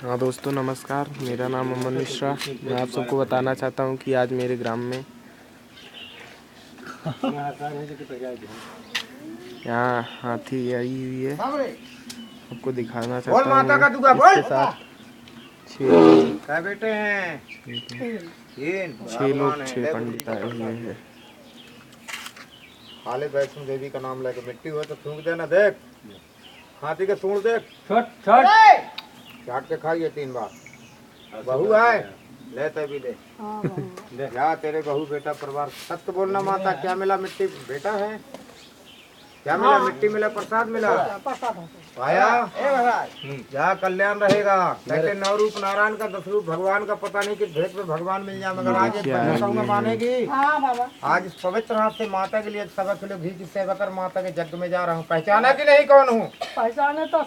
हाँ दोस्तों नमस्कार, मेरा नाम अमन मिश्रा। मैं आप सबको बताना चाहता हूँ कि आज मेरे ग्राम में यहाँ हाथी आई हुई है। आपको दिखाना चाहता हूँ। इसके साथ 6 बेटे हैं, 6 लोग 6 पंडित आए हुए हैं। हाले वैष्णो देवी का नाम लेके मिट्टी हुआ तो सूंघ देना। देख हाथी के सूंघ देख, चाट के खाइए 3 बार। बहू है लेते भी ले जा तेरे बहू बेटा परिवार। सत्य बोलना माता, क्या मिला? मिट्टी बेटा है, क्या मिला? मिट्टी मिला, प्रसाद मिला, पाया जहाँ कल्याण रहेगा। कहते 9 रूप नारायण का, 10 रूप भगवान का। पता नहीं किस भेद में भगवान मिल जाए, मगर आज में मानेगी। आज इस पवित्र हाथ से माता के लिए 1.25 किलो घी की सेवा कर माता के यज्ञ में जा रहा हूँ। पहचाना कि नहीं कौन हूँ? पहचाने तो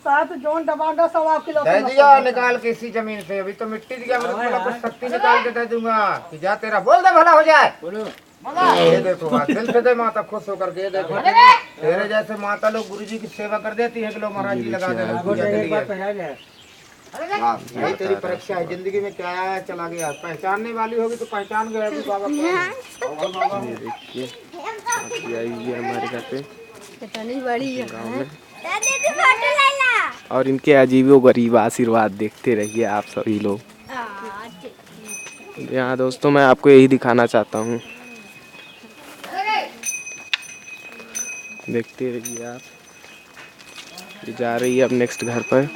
7 जोन टमाटर 1.25 किलो दे दिया निकाल के इसी जमीन से। अभी तो मिट्टी दिया, मेरे को कुछ शक्ति निकाल के दे दूंगा कि जा तेरा बोल दे भला हो जाए। ये देखो बात दिल से दे माता, खुश होकर के। ये देखो तेरे जैसे माता लोग गुरु जी की सेवा कर देती है कि लोग महाराज जी लगा दे। यही तेरी परीक्षा है जिंदगी में, क्या आया चला गया। पहचानने वाली होगी तो पहचान गए बाबा। ये देखिए हाथी आई हुई है हमारे घर पे कितनी बड़ी है गाँव में। और इनके अजीबो गरीब आशीर्वाद देखते रहिए आप सभी लोग। यहाँ दोस्तों मैं आपको यही दिखाना चाहता हूँ, देखते रहिए आप। ये जा रही है अब नेक्स्ट घर पर।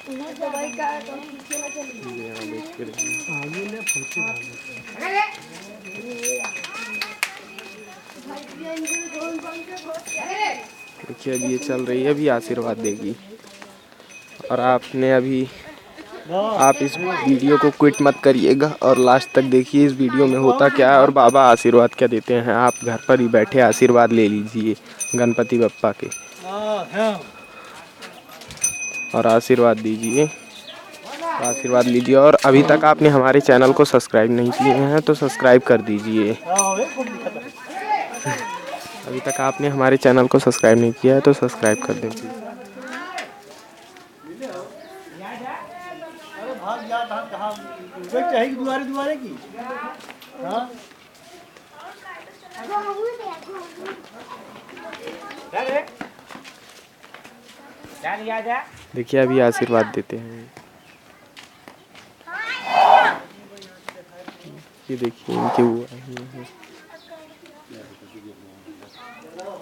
यहाँ देखते रहिए। देखिए अब ये चल रही है, अभी आशीर्वाद देगी। और आप इस वीडियो को क्विट मत करिएगा और लास्ट तक देखिए इस वीडियो में होता क्या है और बाबा आशीर्वाद क्या देते हैं। आप घर पर ही बैठे आशीर्वाद ले लीजिए गणपति बप्पा के और आशीर्वाद दीजिए, आशीर्वाद लीजिए। और अभी तक आपने हमारे चैनल को सब्सक्राइब नहीं किए हैं तो सब्सक्राइब कर दीजिए। अभी तक आपने हमारे चैनल को सब्सक्राइब नहीं किया है तो सब्सक्राइब कर दीजिए। देखिए अभी आशीर्वाद देते हैं। ये देखिए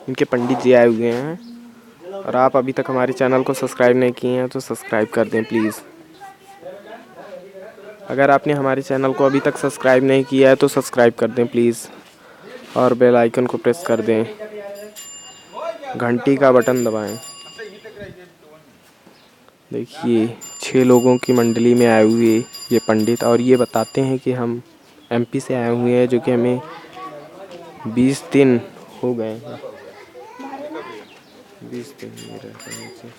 इनके पंडित जी आए हुए हैं। और आप अभी तक हमारे चैनल को सब्सक्राइब नहीं किए हैं तो सब्सक्राइब कर दें प्लीज़। अगर आपने हमारे चैनल को अभी तक सब्सक्राइब नहीं किया है तो सब्सक्राइब कर दें प्लीज़ और बेल आइकन को प्रेस कर दें, घंटी का बटन दबाएं। देखिए 6 लोगों की मंडली में आए हुए ये पंडित, और ये बताते हैं कि हम MP से आए हुए हैं, जो कि हमें 20 दिन हो गए हैं। 20 दिन मेरे से।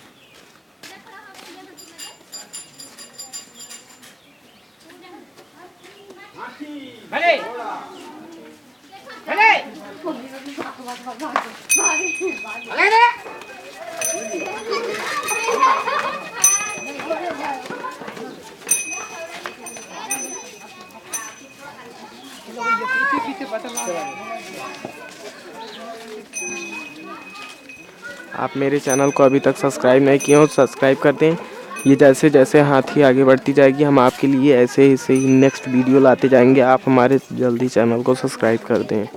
आप मेरे चैनल को अभी तक सब्सक्राइब नहीं किए हो तो सब्सक्राइब कर दें। ये जैसे जैसे हाथी आगे बढ़ती जाएगी हम आपके लिए ऐसे ही नेक्स्ट वीडियो लाते जाएंगे। आप हमारे जल्दी चैनल को सब्सक्राइब कर दें।